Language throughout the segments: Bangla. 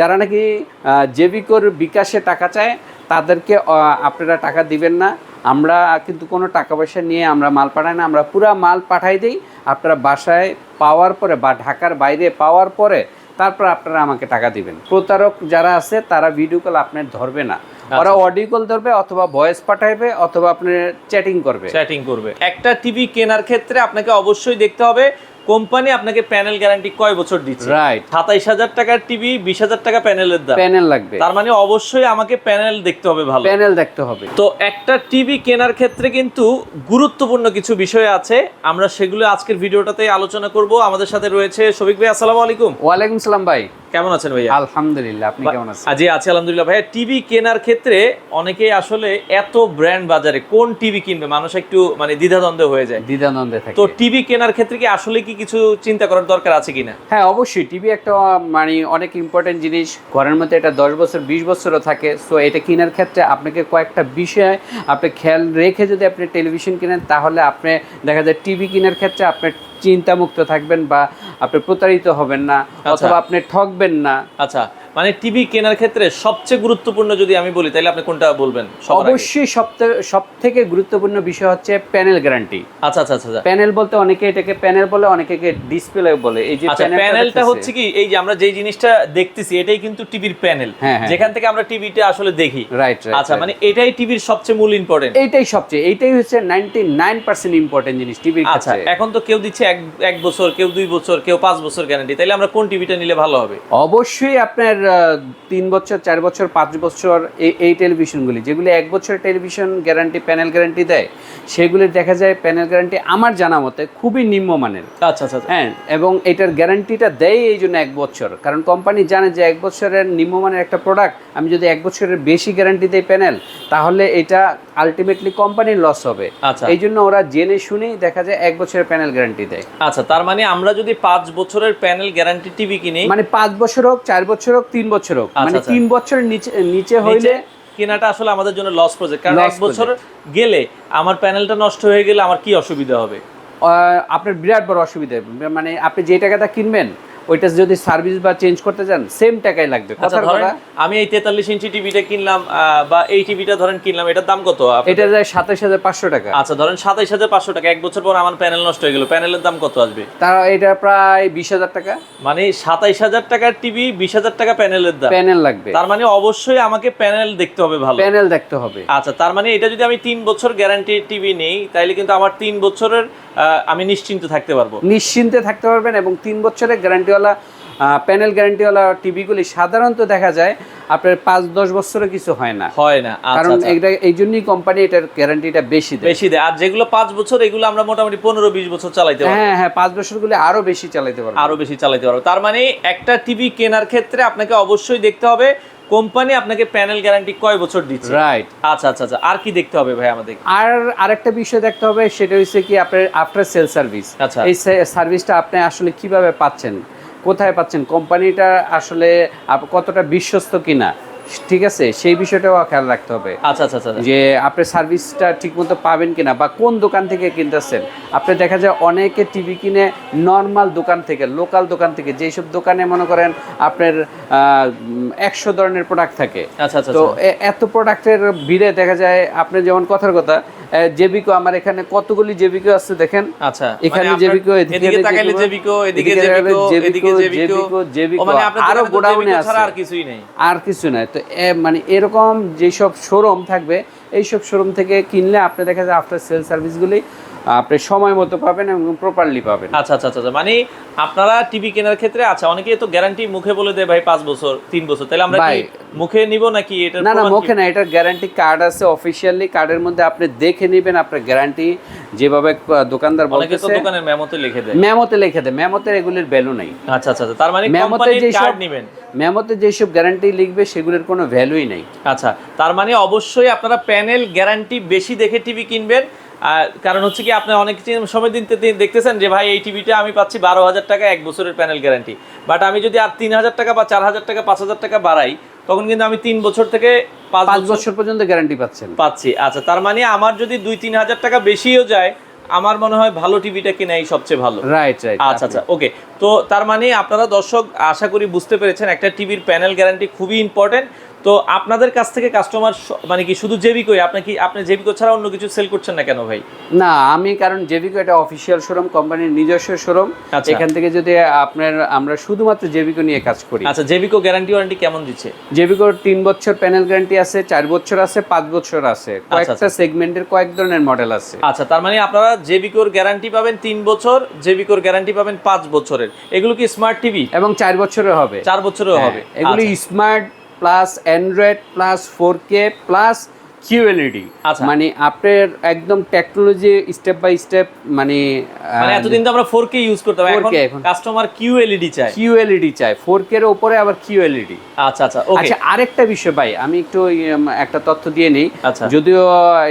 যারা নাকি জেবিকোর বিকাশে টাকা চায় তাদেরকে আপনারা টাকা দিবেন না। আমরা কিন্তু কোনো টাকা পয়সা নিয়ে আমরা মাল পাঠাই না, আমরা পুরা মাল পাঠাই দিই। আপনারা বাসায় পাওয়ার পরে বা ঢাকার বাইরে পাওয়ার পরে তারপর আপনারা আমাকে টাকা দিবেন। প্রতারক যারা আছে তারা ভিডিও কল আপনার ধরবে না, ওরা অডিও কল ধরবে অথবা ভয়েস পাঠাইবে অথবা আপনি চ্যাটিং করবে। একটা টিভি কেনার ক্ষেত্রে আপনাকে অবশ্যই দেখতে হবে কোম্পানি আপনাকে প্যানেল গ্যারান্টি কয় বছর দিচ্ছে। রাইট। ২৭,০০০ টাকার টিভি ২০,০০০ টাকা প্যানেলের দাম, প্যানেল লাগবে। তার মানে অবশ্যই আমাকে প্যানেল দেখতে হবে, ভালো প্যানেল দেখতে হবে। তো একটা টিভি কেনার ক্ষেত্রে কিন্তু গুরুত্বপূর্ণ কিছু বিষয় আছে, আমরা সেগুলো আজকের ভিডিওটাতে আলোচনা করব। আমাদের সাথে রয়েছে শফিক ভাই। আসসালামু আলাইকুম। ওয়ালাইকুম সালাম ভাই, কেমন আছেন ভাইয়া? আলহামদুলিল্লাহ, আপনি কেমন আছেন? জি আছি আলহামদুলিল্লাহ। ভাইয়া টিভি কেনার ক্ষেত্রে অনেকেই আসলে এত ব্র্যান্ড বাজারে কোন টিভি কিনবে মানুষ একটু মানে দ্বিধাদ্বন্দ্বে হয়ে যায়, দ্বিধাদ্বন্দ্বে থাকে। তো টিভি কেনার ক্ষেত্রে কি আসলে কি কিছু চিন্তা করার দরকার আছে কিনা? হ্যাঁ অবশ্যই, টিভি একটা মানে অনেক ইম্পর্টেন্ট জিনিস, ঘরের মধ্যে এটা 10 বছর 20 বছরও থাকে। সো এটা কেনার ক্ষেত্রে আপনাকে কয়েকটা বিষয় আপনি খেয়াল রেখে যদি আপনি টেলিভিশন কিনেন তাহলে আপনি দেখা যায় টিভি কেনার ক্ষেত্রে আপনি চিন্তামুক্ত থাকবেন বা আপনি প্রতারিত হবেন না অথবা আপনি ঠকবেন না। আচ্ছা, মানে টিভি কেনার ক্ষেত্রে সবচেয়ে গুরুত্বপূর্ণ যদি আমি বলি তাহলে আপনি কোনটা বলবেন? অবশ্যই সবথেকে গুরুত্বপূর্ণ বিষয় হচ্ছে প্যানেল গ্যারান্টি। আচ্ছা আচ্ছা আচ্ছা, প্যানেল বলতে অনেকে এটাকে প্যানেল বলে, অনেকে ডিসপ্লে বলে। এই যে প্যানেলটা হচ্ছে কি, এই যে আমরা যে জিনিসটা দেখতেছি এটাই কিন্তু টিভির প্যানেল, যেখান থেকে আমরা টিভিটা আসলে দেখি। রাইট। আচ্ছা, মানে এটাই টিভির সবচেয়ে মূল ইম্পর্টেন্ট। এইটাই হচ্ছে 99% ইম্পর্টেন্ট জিনিস টিভির কাছে। আচ্ছা, এখন তো কেউ দিচ্ছে এক বছর, কেউ 2 বছর, কেউ 5 বছর গ্যারান্টি, তাইলে আমরা কোন টিভিটা নিলে ভালো হবে? অবশ্যই আপনার 3 বছর 4 বছর 5 বছর এই টেলিভিশনগুলি যেগুলি 1 বছরের টেলিভিশন গ্যারান্টি প্যানেল গ্যারান্টি দেয়, সেগুলি দেখা যায় প্যানেল গ্যারান্টি আমার জানা মতে খুবই নিম্নমানের। আচ্ছা আচ্ছা, হ্যাঁ, এবং এটার গ্যারান্টিটা দেয় এই জন্য 1 বছর, কারণ কোম্পানি জানে যে 1 বছরের নিম্নমানের একটা প্রোডাক্ট আমি যদি 1 বছরের বেশি গ্যারান্টি দেই প্যানেল, তাহলে এটা আলটিমেটলি কোম্পানির লস হবে। এই জন্য ওরা জেনে শুনেই দেখা যায় 1 বছরের প্যানেল গ্যারান্টি দেয়। আচ্ছা, তার মানে আমরা যদি 5 বছরের প্যানেল গ্যারান্টি টিভি কিনি, মানে 5 বছর হোক 4 বছর হোক 3 বছর হোক, মানে 3 বছরের নিচে হইলে কেনাটা আসলে আমাদের জন্য লস প্রজেক্ট, কারণ 1 বছর গেলে আমার প্যানেলটা নষ্ট হয়ে গেলে আমার কি অসুবিধা হবে? আপনার বিরাট বড় অসুবিধা হবে। মানে আপনি যে টাকাটা কিনবেন ওইটা যদি সার্ভিস বা চেঞ্জ করতে চান সেম টাকাই লাগবে। আচ্ছা, ধরেন আমি এই 43 ইঞ্চি টিভিটা কিনলাম বা এই টিভিটা ধরেন কিনলাম, এটার দাম কত? এটা যায় 27,500 টাকা। আচ্ছা, ধরেন 27,500 টাকা। 1 বছর পর আমার প্যানেল নষ্ট হয়ে গেল, প্যানেলের দাম কত আসবে? তার এটা প্রায় 20,000 টাকা। মানে 27,000 টাকার টিভি 20,000 টাকা প্যানেলের দাম, প্যানেল লাগবে। তার মানে অবশ্যই আমাকে প্যানেল দেখতে হবে, ভালো প্যানেল দেখতে হবে। আচ্ছা, তার মানে এটা যদি আমি 3 বছর গ্যারান্টি টিভি নেই তাহলে কিন্তু আমার 3 বছরের আমি নিশ্চিন্তে থাকতে পারবো। নিশ্চিন্তে থাকতে পারবেন, এবং 3 বছরের গ্যারান্টিওয়ালা প্যানেল গ্যারান্টিওয়ালা টিভিগুলি সাধারণত দেখা যায় আপনার 5-10 বছরে কিছু হয় না। কারণ এই জন্যই কোম্পানি এটার গ্যারান্টিটা বেশি দেয়। আর যেগুলো 5 বছর এগুলো আমরা মোটামুটি 15-20 বছর চালাইতে পারবো। হ্যাঁ 5 বছরগুলো আরো বেশি চালাতে পারবো। তার মানে একটা টিভি কেনার ক্ষেত্রে আপনাকে অবশ্যই দেখতে হবে কোম্পানি আপনাকে প্যানেল গ্যারান্টি কয় বছর দিচ্ছে। রাইট। আচ্ছা আচ্ছা আচ্ছা, আর কি দেখতে হবে ভাই আমাদের? আরেকটা বিষয় দেখতে হবে, সেটা হচ্ছে কি আপনার আফটার সেল সার্ভিস। এই সার্ভিসটা আপনি আসলে কিভাবে পাচ্ছেন, কোথায় পাচ্ছেন, কোম্পানিটা আসলে কতটা বিশ্বস্ত কিনা, ঠিক আছে, সেই বিষয়টাও খেয়াল রাখতে হবে। আচ্ছা আচ্ছা আচ্ছা, যে আপনি সার্ভিসটা ঠিকমতো পাবেন কিনা বা কোন দোকান থেকে কিনতেছেন। আপনি দেখা যায় অনেকে টিভি কিনে নর্মাল দোকান থেকে, লোকাল দোকান থেকে, যেসব দোকানে মনে করেন আপনার 100 ধরনের প্রোডাক্ট থাকে। আচ্ছা আচ্ছা, তো এত প্রোডাক্টের ভিড়ে দেখা যায় আপনি যেমন কথার কথা জেবিকো, আমার এখানে কতগুলি জেবিকো আছে দেখেন। আচ্ছা, এখানে জেবিকো, এদিকে তাকাইলে জেবিকো, এদিকে জেবিকো, এদিকে জেবিকো, মানে আরো গোডাউনে আছে, আর কিছুই নাই, আর কিছু নাই। তো মানে এরকম যেসব শোরুম থাকবে এইসব শোরুম থেকে কিনলে আপনি দেখা যায় আফটার সেল সার্ভিসগুলি আপনি সময় মতো পাবেন এবং প্রপারলি পাবেন। আচ্ছা আচ্ছা আচ্ছা, মানে আপনারা টিভি কেনার ক্ষেত্রে আচ্ছা অনেকেই তো গ্যারান্টি মুখে বলে দেয় ভাই 5 বছর 3 বছর, তাহলে আমরা কি মুখে নিব নাকি এটা? না মুখে না, এটার গ্যারান্টি কার্ড আছে অফিশিয়ালি, কার্ডের মধ্যে আপনি দেখে নেবেন আপনার গ্যারান্টি যেভাবে দোকানদার বলতেছে। অনেকে তো দোকানের মেমোতে লিখে দেয়, মেমোতে এগুলির ভ্যালু নাই। আচ্ছা আচ্ছা, তার মানে কোম্পানির কার্ড নেবেন, মেমোতে যেসব গ্যারান্টি লিখবে সেগুলোর কোনো ভ্যালুই নাই। আচ্ছা, তার মানে অবশ্যই আপনারা প্যানেল গ্যারান্টি বেশি দেখে টিভি কিনবেন। কারণ হচ্ছে কি আপনি অনেক সময় দিন দেখতেছেন যে ভাই এই টিভিটা আমি পাচ্ছি 12,000 টাকা 1 বছরের প্যানেল গ্যারান্টি, বাট আমি যদি আর 3,000 টাকা বা 4,000 টাকা 5,000 টাকা বাড়াই তখন কিন্তু আমি 3 বছর থেকে 5 বছর পর্যন্ত গ্যারান্টি পাচ্ছি। আচ্ছা, তার মানে আমার যদি 2-3 হাজার টাকা বেশিও যায় আমার মনে হয় ভালো টিভিটা কেনাই সবচেয়ে ভালো। Right right. আচ্ছা আচ্ছা, ওকে। তো তার মানে আপনারা দর্শক আশা করি বুঝতে পেরেছেন একটা টিভির প্যানেল গ্যারান্টি খুবই ইম্পর্টেন্ট। তো আপনাদের কাছ থেকে কাস্টমার মানে কি শুধু জেবিকোই, আপনি জেবিকো ছাড়া অন্য কিছু সেল করছেন না কেন ভাই? না, আমি কারণ জেবিকো এটা অফিসিয়াল শোরুম, কোম্পানির নিজস্ব শোরুম। আচ্ছা। এখান থেকে যদি আমরা শুধুমাত্র জেবিকো নিয়ে কাজ করি। আচ্ছা, জেবিকো গ্যারান্টি ওয়ারেন্টি কেমন দিচ্ছে? জেবিকোর 3 বছর প্যানেল গ্যারান্টি আছে, 4 বছর আছে, 5 বছর আছে, কয়েকটা সেগমেন্টের কয়েক ধরনের মডেল আছে। আচ্ছা, তার মানে আপনারা জেবিকোর গ্যারান্টি পাবেন 3 বছর, জেবিকোর গ্যারান্টি পাবেন 5 বছরের। এগুলো কি স্মার্ট টিভি? এবং 4 বছরের হবে। 4 বছরেও হবে। এগুলো smart plus Android plus 4K plus QLED. মানে আপনার একদম টেকনোলজি স্টেপ বাই স্টেপ। মানে এতদিন তো আমরা 4K ইউজ করতাম, এখন কাস্টমার কিউএলইডি চায়। কিউএলইডি চায়, 4K এর উপরে আবার কিউএলইডি। আচ্ছা আচ্ছা, ওকে। আচ্ছা, আরেকটা বিষয় ভাই, আমি একটু একটা তথ্য দিয়ে নেই, যদিও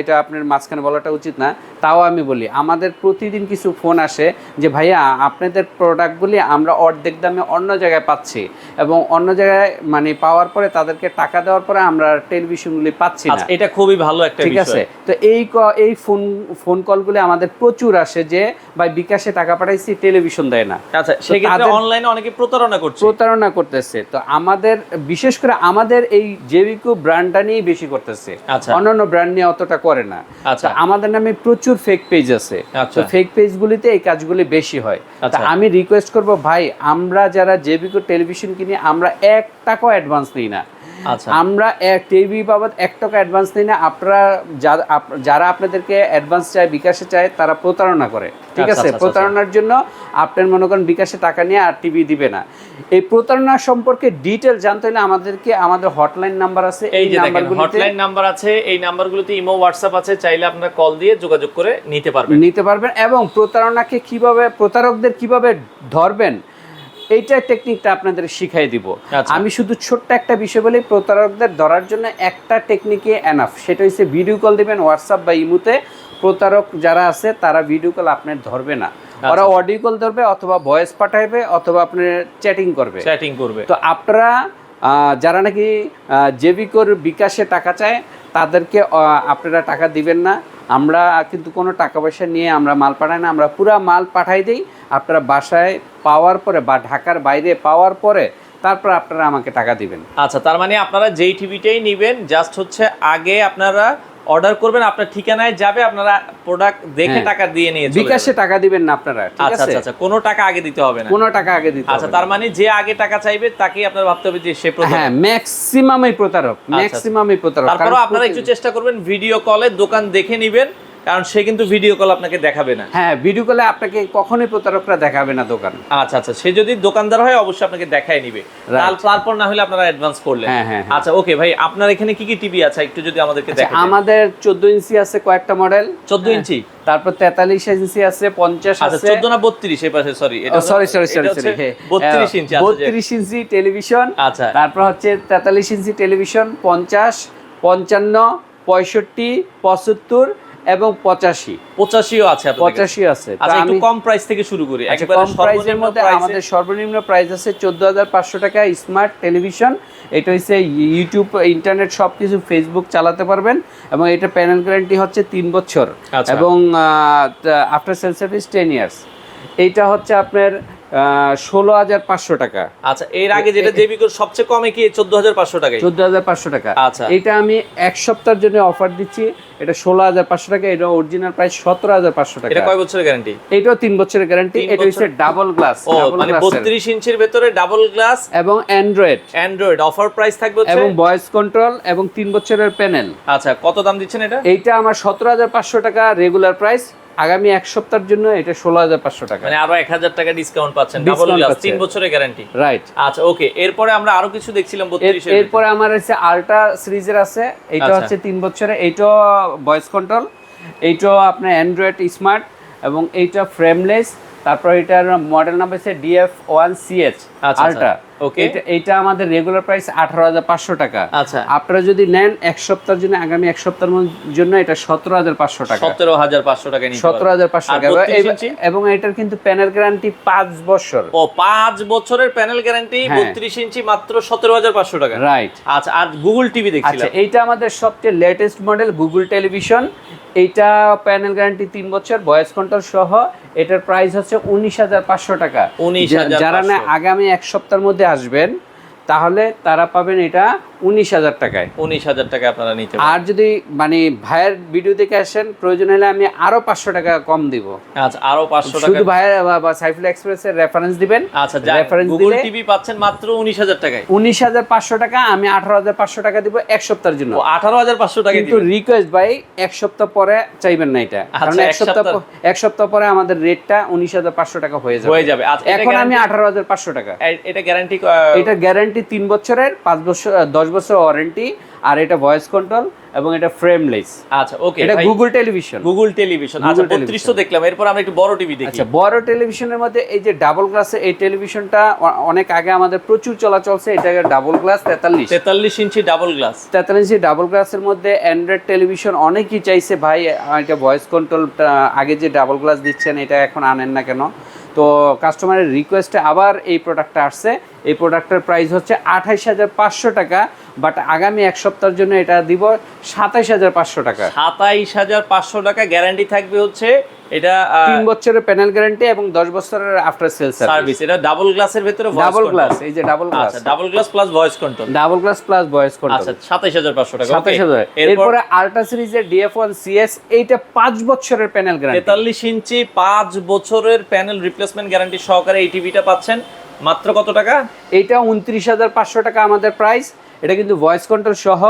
এটা আপনার মাঝখানে বলাটা উচিত না, তাও আমি বলি। আমাদের প্রতিদিন কিছু ফোন আসে যে ভাইয়া আপনাদের প্রোডাক্টগুলি আমরা অর্ধেক দামে অন্য জায়গায় পাচ্ছি, এবং অন্য জায়গায় মানে পাওয়ার পরে তাদেরকে টাকা দেওয়ার পরে আমরা টেলিভিশনগুলি পাচ্ছি না। এটা খুবই ভালো একটা বিষয়। ঠিক আছে, তো এই ফোন কলগুলি আমাদের প্রচুর আসে যে ভাই বিকাশে টাকা পাঠাইছি, টেলিভিশন দেয় না। আচ্ছা, সেক্ষেত্রে অনলাইনে অনেকে প্রতারণা করতেছে। তো আমাদের বিশেষ করে আমাদের এই জেবিকো ব্র্যান্ডটা নিয়েই বেশি করতেছে, অন্যান্য ব্র্যান্ড নিয়ে অতটা করে না। আচ্ছা, আমাদের নামে প্রচুর ফেক পেজ আছে, তো ফেক পেজগুলিতে এই কাজগুলি বেশি হয়। তা আমি রিকোয়েস্ট করব ভাই, আমরা যারা জেবিকো টেলিভিশন কিনি আমরা 1 টাকাও অ্যাডভান্স নিই না। আমরা টিভি বাবদ 1 টাকা অ্যাডভান্স নিই না। আপনারা যারা আপনাদেরকে অ্যাডভান্স চায়, বিকাশে চায়, তারা প্রতারণা করে। ঠিক আছে, প্রতারণার জন্য আপনার মনে করেন বিকাশে টাকা নিয়ে আর টিভি দিবে না। এই প্রতারণা সম্পর্কে ডিটেল জানতে হলে আমাদের হটলাইন নাম্বার আছে, এই যে দেখেন হটলাইন নাম্বার আছে, এই নাম্বারগুলোতে ইমো হোয়াটসঅ্যাপ আছে, চাইলে আপনারা কল দিয়ে যোগাযোগ করে নিতে পারবেন। এবং প্রতারকদের কিভাবে ধরবেন এইটা টেকনিকটা আপনাদের শিখাই দিব। আমি শুধু ছোট্ট একটা বিষয় বলি, প্রতারকদের ধরার জন্য একটা টেকনিকে এনাফ, সেটা হচ্ছে ভিডিও কল দিবেন হোয়াটসঅ্যাপ বা ইমোতে। প্রতারক যারা আছে তারা ভিডিও কল আপনার ধরবে না, ওরা অডিও কল ধরবে, অথবা ভয়েস পাঠাইবে, অথবা আপনার চ্যাটিং করবে। তো আপনারা যারা নাকি জেবিকোর বিকাশে টাকা চায় তাদেরকে আপনারা টাকা দিবেন না। আমরা কিন্তু কোনো টাকা পয়সা নিয়ে আমরা মাল পাঠাই না, আমরা পুরা মাল পাঠাই দিই। আপনারা বাসায় পাওয়ার পরে বা ঢাকার বাইরে পাওয়ার পরে তারপর আপনারা আমাকে টাকা দিবেন। আচ্ছা, তার মানে আপনারা যেই টিভিটাই নেবেন জাস্ট হচ্ছে আগে আপনারা অর্ডার করবেন, আপনার ঠিকানায় যাবে, আপনারা প্রোডাক্ট দেখে টাকা দিয়ে নিয়ে চলে বিকাশে টাকা দিবেন না আপনারা। ঠিক আছে, আচ্ছা, কোনো টাকা আগে দিতে হবে না। কোনো টাকা আগে দিতে হবে না। আচ্ছা, তার মানে যে আগে টাকা চাইবে তাকেই আপনারা ভাবতে হবে যে সে প্রতারক। হ্যাঁ, ম্যাক্সিমামই প্রতারক। তারপরেও আপনারা একটু চেষ্টা করবেন ভিডিও কলে দোকান দেখে নেবেন, কারণ সে কিন্তু ভিডিও কল আপনাকে দেখাবে না। হ্যাঁ, ভিডিও কলে আপনাকে কখনোই প্রতারকরা দেখাবে না দোকান। আচ্ছা, সে যদি দোকানদার হয় অবশ্যই আপনাকে দেখাই নিবে, তারপর না হলে আপনারা অ্যাডভান্স করলেন। আচ্ছা, ওকে ভাই, আপনার এখানে কি কি টিভি আছে একটু যদি আমাদেরকে দেখান। আমাদের 14 ইঞ্চি আছে কয়েকটা মডেল। 14 ইঞ্চি, তারপর 43 ইঞ্চি আছে, 50 আছে। 14 না 32 এই পাশে, সরি 32 ইঞ্চি। 32 ইঞ্চি টেলিভিশন। আচ্ছা, তারপর হচ্ছে 43 ইঞ্চি টেলিভিশন, 50, 55, 65, 75 এবং 85ও আছে। 85 আছে। আচ্ছা, একটু কম প্রাইস থেকে শুরু করি। একবারে কম প্রাইসের মধ্যে আমাদের সর্বনিম্ন প্রাইস আছে 14,500 টাকা স্মার্ট টেলিভিশন। এটা হচ্ছে ইউটিউব, ইন্টারনেট সবকিছু, ফেসবুক চালাতে পারবেন, এবং এটা প্যানেল গ্যারান্টি হচ্ছে 3 বছর, এবং আফটার সেল সার্ভিস 10 ইয়ার্স। এইটা হচ্ছে আপনার 16,500 টাকা। আচ্ছা, এর আগে যেটা জেবিকোর সবচেয়ে কমে কি 14,500 টাকা? 14,500 টাকা। আচ্ছা, এটা আমি 1 সপ্তাহের জন্য অফার দিচ্ছি। এটা 16,500 টাকা। এটা অরিজিনাল প্রাইস 17,500 টাকা। এটা কয় বছরের গ্যারান্টি? এটাও 3 বছরের গ্যারান্টি। এটা হচ্ছে ডাবল গ্লাস, মানে 32 ইঞ্চির ভিতরে ডাবল গ্লাস এবং অ্যান্ড্রয়েড। অফার প্রাইস থাকবে হচ্ছে, এবং ভয়েস কন্ট্রোল, এবং 3 বছরের প্যানেল। আচ্ছা, কত দাম দিচ্ছেন এটা? এইটা আমার 17,500 টাকা রেগুলার প্রাইস। আগামী 1 সপ্তাহের জন্য এটা 16,500 টাকা, মানে আরো 1,000 টাকা ডিসকাউন্ট পাচ্ছেন। ডাবল গ্লাস, 3 বছরের গ্যারান্টি। রাইট। আচ্ছা, ওকে। এরপরে আমরা আরো কিছু দেখছিলাম 32 এর। এরপরে আমার আছে আলট্রা সিরিজের আছে। এটা হচ্ছে 3 বছরের। এইটা ভয়েস কন্ট্রোল, এইটা আপনার অ্যান্ড্রয়েড স্মার্ট, এবং এইটা ফ্রেমলেস। তারপর এটার মডেল নাম্বার হচ্ছে DF1CH। আচ্ছা, আলট্রা। ওকে। এটা আমাদের রেগুলার প্রাইস 18,500 টাকা। আচ্ছা, আপনারা যদি নেন এক সপ্তাহের জন্য, আগামী এক সপ্তাহের জন্য এটা 17,500 টাকা। 17,500 টাকা নিতে পারবেন। 17,500 আর টাকা 32 ইঞ্চি? এবং এটার কিন্তু প্যানেল গ্যারান্টি 5 বছর। ও 5 বছরের প্যানেল গ্যারান্টি, হ্যাঁ। 32 ইঞ্চি মাত্র 17,500 টাকা। রাইট। আচ্ছা, আর গুগল টিভি আচ্ছা, দেখছিলাম। এইটা আমাদের সবচেয়ে লেটেস্ট মডেল গুগল টেলিভিশন। এইটা প্যানেল গ্যারান্টি 3 বছর, ভয়েস কন্ট্রোল সহ। এটার প্রাইস হচ্ছে 19,500 টাকা। 19,500 যারা না আগামী এক সপ্তাহের মধ্যে আসবেন তাহলে তারা পাবেন এটা 19,000 টাকায়। 19,000 টাকা আপনারা নিতে পারেন। আর যদি মানে ভাইয়ের ভিডিও দেখে আসেন, প্রয়োজন হলে আমি আরো 500 টাকা কম দিব। আচ্ছা, আরো 500 টাকা। শুধু ভাইয়ের বা সাইফুল এক্সপ্রেসের রেফারেন্স দিবেন। আচ্ছা, রেফারেন্স গুগল দিলে টিভি পাচ্ছেন মাত্র 19,000 টাকায়। 19,500 টাকা, আমি 18,500 টাকা দিব এক সপ্তাহের জন্য। ও 18,500 টাকা কিন্তু দিবেন। রিকোয়েস্ট ভাই, এক সপ্তাহ পরে চাইবেন না এটা, কারণ আচ্ছা, এক সপ্তাহ পরে আমাদের রেটটা 19,500 টাকা হয়ে যাবে। আচ্ছা, এটা এখন আমি guarantee- 18,500 টাকা। এটা গ্যারান্টি এটা গ্যারান্টি 3 বছরের, 5 বছর 10 বছর ওয়ারেন্টি। আর এটা ভয়েস কন্ট্রোল এবং এটা ফ্রেমলেস। আচ্ছা, ওকে। এটা গুগল টেলিভিশন। Google television. আচ্ছা, 32 তো দেখলাম। এরপর আমরা একটু বড় টিভি দেখি। আচ্ছা, বড় টেলিভিশনের মধ্যে এই যে ডাবল গ্লাসের এই টেলিভিশনটা অনেক আগে আমাদের প্রচুর চলছে। এটা ডাবল গ্লাস 43 ইঞ্চি ডাবল গ্লাস। 43 ইঞ্চি ডাবল গ্লাসের মধ্যে অ্যান্ড্রয়েড টেলিভিশন অনেকেই চাইছে ভাই এটা ভয়েস কন্ট্রোলটা আগে যে ডাবল গ্লাস দিচ্ছেন এটা এখন আনেন না কেন। তো কাস্টমারের রিকোয়েস্টে আবার এই প্রোডাক্টটা আসছে। এই প্রোডাক্টের প্রাইস হচ্ছে 28,500 টাকা, বাট আগামী এক সপ্তাহের জন্য এটা দিব 27,500 টাকা। 27,500 টাকা গ্যারান্টি থাকবে হচ্ছে। এটা 3 বছরের প্যানেল গ্যারান্টি এবং 10 বছরের আফটার সেল সার্ভিস। এটা ডাবল গ্লাসের ভিতরে ডাবল গ্লাস, এই যে ডাবল গ্লাস। আচ্ছা, double glass plus voice control. Double glass plus voice control. আচ্ছা, 27,500 টাকা। 27,000। এরপরে আল্ট্রা সিরিজের DF1 CS, এইটা 5 বছরের প্যানেল গ্যারান্টি। 43 ইঞ্চি 5 বছরের প্যানেল রিপ্লেসমেন্ট গ্যারান্টি সহকারে এই টিভিটা পাচ্ছেন মাত্র কত টাকা? এটা 29,500 টাকা আমাদের প্রাইস। এটা কিন্তু ভয়েস কন্ট্রোল সহ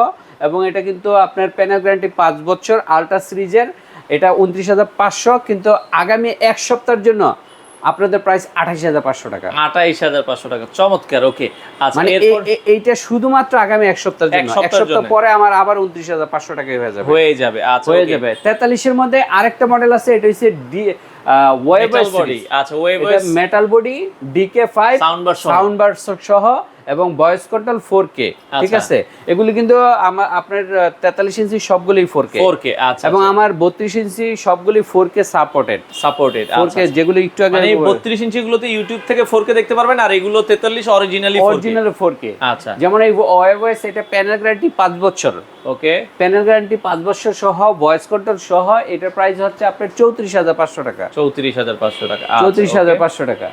এবং এটা কিন্তু আপনার প্যানেল গ্যারান্টি 5 বছর আল্ট্রা সিরিজের। এটা 29,500, কিন্তু আগামী এক সপ্তাহের জন্য আপনাদের প্রাইস 28,500 টাকা। 28,500 টাকা। চমৎকার, ওকে। আচ্ছা, মানে এরপর এইটা শুধুমাত্র আগামী এক সপ্তাহের জন্য। এক সপ্তাহ পরে আমার আবার 29,500 টাকায় হয়ে যাবে। আচ্ছা, হয়ে যাবে। 43 এর মধ্যে আরেকটা মডেল আছে, এটা হচ্ছে ওয়েবএস বডি। আচ্ছা, webOS metal body DK5 sound bar সহ এবং ভয়েস কন্ট্রোল 4K। ঠিক আছে, এগুলি কিন্তু আপনার 43 ইঞ্চি সবগুলি 4K। আচ্ছা, এবং আমার 32 ইঞ্চি সবগুলি 4K সাপোর্টেড। 4K যেগুলো একটু আগে মানে 32 ইঞ্চি গুলোতে ইউটিউব থেকে 4K দেখতে পারবেন, আর এগুলো 43 অরিজিনালি 4K। আচ্ছা, যেমন এই ওয়েবএস, এটা প্যানেল গ্যারান্টি 5 বছর। ওকে। প্যানেল গ্যারান্টি 5 বছর সহ ভয়েস কন্ট্রোল সহ। এটার প্রাইস হচ্ছে আপনার 34,500 টাকা। 34,500 টাকা। 34,500 টাকা।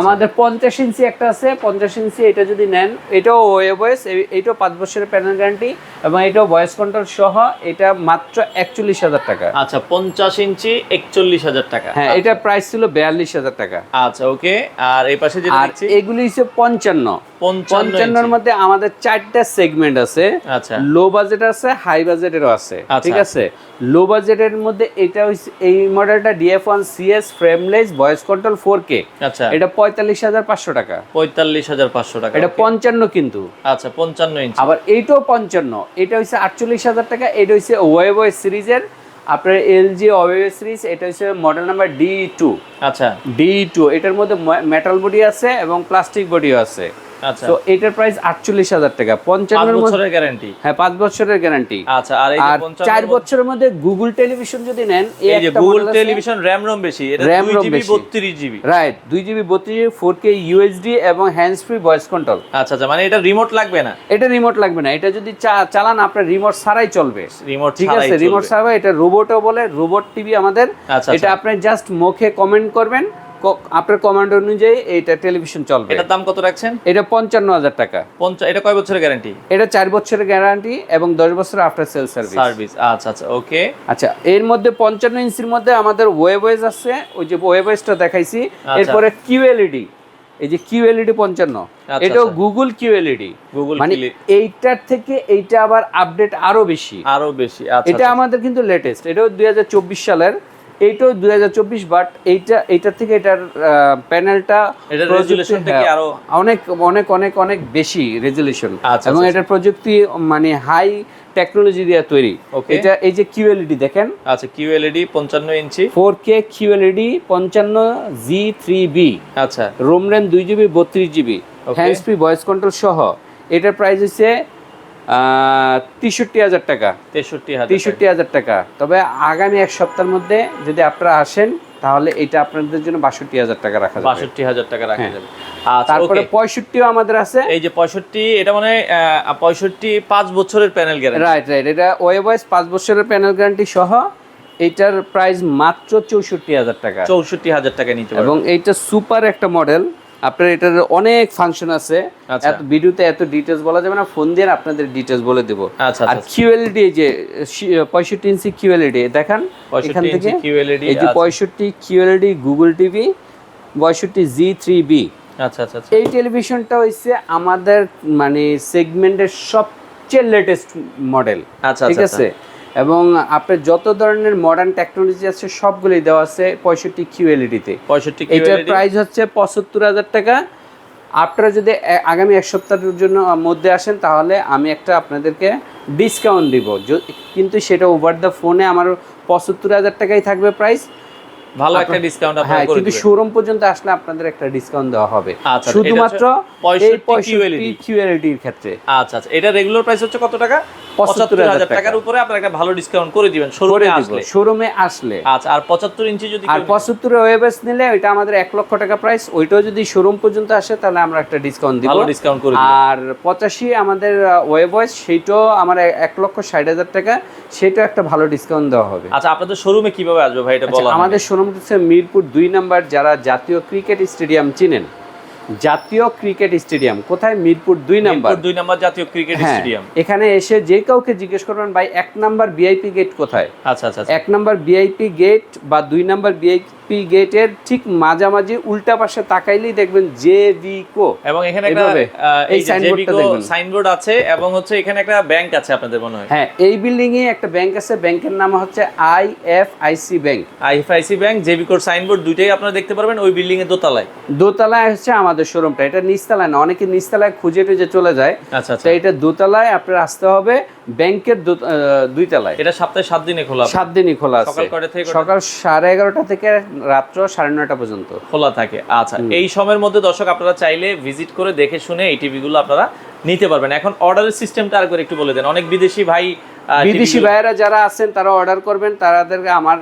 আমাদের 50 ইঞ্চি একটা আছে, 50 ইঞ্চি এটা যদি নেন, এটাও ওয়েবএস, এটাও 5 বছরের প্যানেল গ্যারান্টি এবং এটাও ভয়েস কন্ট্রোল সহ। এটা মাত্র 41,000 টাকা। আচ্ছা, 50 ইঞ্চি 41,000 টাকা। হ্যাঁ, এটা প্রাইস ছিল 42,000 টাকা। আচ্ছা, ওকে। আর এই পাশে যেটা আর দেখছি এগুলি হচ্ছে 55 এর মধ্যে আমাদের 4টা সেগমেন্ট আছে। আচ্ছা, লো বাজেট আছে, হাই বাজেটেরও আছে। আচ্ছা। ঠিক আছে, লো বাজেটের মধ্যে এটা হচ্ছে এই মডেলটা DF1 CS frameless voice control 4K। আচ্ছা, এটা 45,500 টাকা। 45,500 টাকা। এটা 55 কিন্তু। আচ্ছা, 55 ইঞ্চি। আবার এইটাও 55, এটা হচ্ছে 48,000 টাকা। এটা হচ্ছে ওয়েবওয়েস সিরিজের আপনার LG ওয়েবওয়েস সিরিজ। এটা হচ্ছে মডেল নাম্বার D2। আচ্ছা, D2 এটার মধ্যে মেটাল বডি আছে এবং প্লাস্টিক বডিও আছে। আচ্ছা, তো এটার প্রাইস 48,000 টাকা। 55 5 বছরের গ্যারান্টি। হ্যাঁ, 5 বছরের গ্যারান্টি। আচ্ছা, আর এই আর 4 বছরের মধ্যে গুগল টেলিভিশন যদি নেন, এই যে গুগল টেলিভিশন RAM ROM বেশি, এটা 2GB 32GB। Right, 2GB 32GB 4K UHD এবং হ্যান্ডস ফ্রি ভয়েস কন্ট্রোল। আচ্ছা, আচ্ছা, মানে এটা রিমোট লাগবে না। এটা রিমোট লাগবে না। এটা যদি চালান আপনার রিমোট ছাড়াই চলবে। রিমোট ঠিক আছে, রিমোট ছাড়াই। এটা রোবটও বলে, রোবট টিভি আমাদের। আচ্ছা, এটা আপনি জাস্ট মুখে কমেন্ট করবেন, আপনার কমান্ড অনুযায়ী এইটা টেলিভিশন চলবে। এটার দাম কত রাখছেন? এটা 55,000 টাকা। এটা কয় বছরের গ্যারান্টি? এটা 4 বছরের গ্যারান্টি এবং 10 বছর আফটার সেল সার্ভিস। আচ্ছা, আচ্ছা, ওকে। আচ্ছা, এর মধ্যে 55 ইঞ্চির মধ্যে আমাদের ওয়েবওয়েস আছে, ওই যে ওয়েবওয়েসটা দেখাইছি। এরপরে QLED, এই যে QLED 55, এটাও গুগল QLED। মানে এইটার থেকে এইটা আবার আপডেট আরো বেশি। আচ্ছা, এটা আমাদের কিন্তু লেটেস্ট, এটাও 2024 সালের। এইটাও 2024, বাট এইটার থেকে এটার প্যানেলটা রেজুলেশন থেকে আরো অনেক অনেক অনেক অনেক বেশি রেজুলেশন। আচ্ছা, এবং এটার প্রযুক্তি মানে হাই টেকনোলজি দিয়ে তৈরি। Okay. এটা এই যে QLED দেখেন, আচ্ছা QLED 55 ইঞ্চি 4K QLED 55G3B, আচ্ছা Rome RAM 2GB 32GB, Okay. Hands free voice control সহ। এটার প্রাইস হচ্ছে 63,000 টাকা। 63,000 টাকা। তবে আগামী এক সপ্তাহের মধ্যে যদি আপনারা আসেন তাহলে এটা আপনাদের জন্য 62,000 টাকা রাখা যাবে। 62,000 টাকা রাখা হ্যাঁ। যাবে। আচ্ছা তারপরে ওকে 65ও আমাদের আছে। এই যে 65 এটা মানে 65 5 বছরের প্যানেল গ্যারান্টি। রাইট, এটা ওয়েবওয়াইজ 5 বছরের প্যানেল গ্যারান্টি সহ। এইটার প্রাইস মাত্র 64,000 টাকা। 64,000 টাকা নিতে পারবেন। এবং এইটা সুপার একটা মডেল। আপনার এটার অনেক ফাংশন আছে, আচ্ছা। এত ভিডিওতে এত ডিটেলস বলা যাবে না, ফোন দিয়ে আপনাদের ডিটেলস বলে দেব। আচ্ছা আর আচ্ছা QLED এই যে 65 ইঞ্চি QLED দেখেন 65 এখান থেকে, ইঞ্চি QLED এই যে আচ্ছা। 65 QLED গুগল টিভি 62G3B। আচ্ছা আচ্ছা আচ্ছা এই টেলিভিশনটা হইছে আমাদের মানে সেগমেন্টের সবচেয়ে লেটেস্ট মডেল। আচ্ছা, ঠিক আচ্ছা, আছে, এবং আপনার যত ধরনের মডার্ন টেকনোলজি আছে সবগুলোই দেওয়া আছে 65 QLED তে। 65 এটার QLED প্রাইস হচ্ছে 75,000 টাকা। আপনারা যদি আগামী এক সপ্তাহের জন্য মধ্যে আসেন তাহলে আমি একটা আপনাদেরকে ডিসকাউন্ট দিব, কিন্তু সেটা ওভার দ্য ফোনে আমার 75,000 টাকাই থাকবে প্রাইস। ভালো একটা ডিসকাউন্ট আপনারা হ্যাঁ, করে কিন্তু দিবেন। শোরুম পর্যন্ত আসলে আপনাদের একটা ডিসকাউন্ট দেওয়া হবে আচ্ছা, শুধুমাত্র এটা এই হচ্ছে 65 QLED এর ক্ষেত্রে। আচ্ছা আচ্ছা এটা রেগুলার প্রাইস হচ্ছে কত টাকা? 75,000 টাকার উপরে আপনারা একটা ভালো ডিসকাউন্ট করে দিবেন করে শোরুমে দিব আসলে। শোরুমে আসলে। আচ্ছা আর 75 ইঞ্চি যদি আর 75 ওয়েবস নিলে ওইটা আমাদের 1 লক্ষ টাকা প্রাইস, ওইটাও যদি শোরুম পর্যন্ত আসে তাহলে আমরা একটা ডিসকাউন্ট দিব, ভালো ডিসকাউন্ট করে দিবেন। আর 85 আমাদের ওয়েবস সেইটাও আমার 1,60,000 টাকা, সেটাও একটা ভালো ডিসকাউন্ট দেওয়া হবে। আচ্ছা আপনাদের শোরুমে কিভাবে আসবে ভাই এটা আচ্ছা, বলা আমাদের শোরুম হচ্ছে মিরপুর 2 নাম্বার। যারা জাতীয় ক্রিকেট স্টেডিয়াম চিনেন, জাতীয় ক্রিকেট স্টেডিয়াম কোথায়? মিরপুর 2 নাম্বার। 2 নাম্বার জাতীয় ক্রিকেট হ্যাঁ, স্টেডিয়াম। এখানে এসে যে কাউকে জিজ্ঞেস করবেন ভাই 1 নাম্বার ভিআইপি গেট কোথায়? আচ্ছা আচ্ছা 1 নাম্বার ভিআইপি গেট বা 2 নাম্বার ভিআইপি গেটের ঠিক মাঝামাঝি উল্টা পাশে তাকাইলেই দেখবেন জেভিকো, এবং এখানে একটা এভাবে এই এই সাইনবোর্ডটা জেবিকো দেখবেন। সাইনবোর্ড আছে এবং হচ্ছে এখানে একটা ব্যাংক আছে আপনাদের মনে হয়। হ্যাঁ, এই বিল্ডিং এ একটা ব্যাংক আছে, ব্যাংকের নাম হচ্ছে আইএফআইসি ব্যাংক। আইএফআইসি ব্যাংক, জেবিকোর সাইনবোর্ড দুইটাই আপনারা দেখতে পারবেন ওই বিল্ডিং এর দোতলায়। দোতলায় হচ্ছে আমাদের শোরুমটা, এটা নিচতলায় না, অনেকে নিচতলায় খুঁজে টুজে চলে যায়। আচ্ছা আচ্ছা তো এটা দোতলায় আপনার আসতে হবে, ব্যাংকের 2 তলায়। এটা সপ্তাহে 7 দিনে খোলা 7 দিনই খোলা আছে, সকাল কয়টা থেকে কয়টা? সকাল 11:30 থেকে রাত্র 9:30 পর্যন্ত খোলা থাকে। আচ্ছা এই সময়ের মধ্যে দর্শক আপনারা চাইলে ভিজিট করে দেখে শুনে এই টিভিগুলো আপনারা নিতে পারবেন। এখন অর্ডারের সিস্টেমটা আর করে একটু বলে দেন। অনেক বিদেশি ভাই বিদেশি ভাইয়েরা যারা আছেন তারা অর্ডার করবেন, তাদেরকে আমার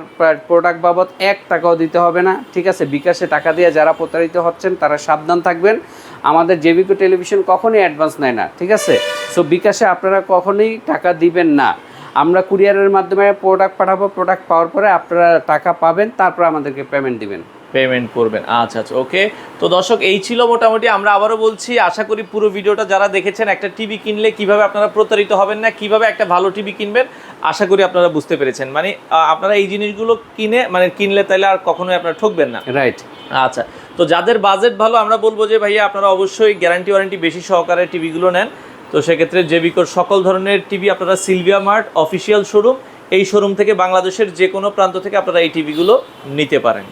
প্রোডাক্ট বাবদ 1 টাকাও দিতে হবে না। ঠিক আছে, বিকাশে টাকা দিয়ে যারা প্রতারিত হচ্ছেন তারা সাবধান থাকবেন। আমাদের জেবিকো টেলিভিশন কখনোই অ্যাডভান্স নেয় না। ঠিক আছে, সো বিকাশে আপনারা কখনোই টাকা দিবেন না। আমরা কুরিয়ারের মাধ্যমে প্রোডাক্ট পাঠাবো, প্রোডাক্ট পাওয়ার পরে আপনারা টাকা পাবেন, তারপর আমাদেরকে পেমেন্ট দিবেন, পেমেন্ট করবেন। আচ্ছা আচ্ছা ওকে। তো দর্শক এই ছিল মোটামুটি, আমরা আবারও বলছি আশা করি পুরো ভিডিওটা যারা দেখেছেন একটা টিভি কিনলে কিভাবে আপনারা প্রতারিত হবেন না, কিভাবে একটা ভালো টিভি কিনবেন, আশা করি আপনারা বুঝতে পেরেছেন। মানে আপনারা এই জিনিসগুলো কিনলে তাহলে আর কখনোই আপনারা ঠকবেন না। রাইট। আচ্ছা, তো যাদের বাজেট ভালো আমরা বলবো যে ভাইয়া আপনারা অবশ্যই গ্যারান্টি ওয়ারেন্টি বেশি সহকারে টিভিগুলো নেন। তো সেক্ষেত্রে জেবিকোর সকল ধরনের টিভি আপনারা সিলভিয়া মার্ট অফিসিয়াল শোরুম, এই শোরুম থেকে বাংলাদেশের যে কোনো প্রান্ত থেকে আপনারা এই টিভিগুলো নিতে পারেন।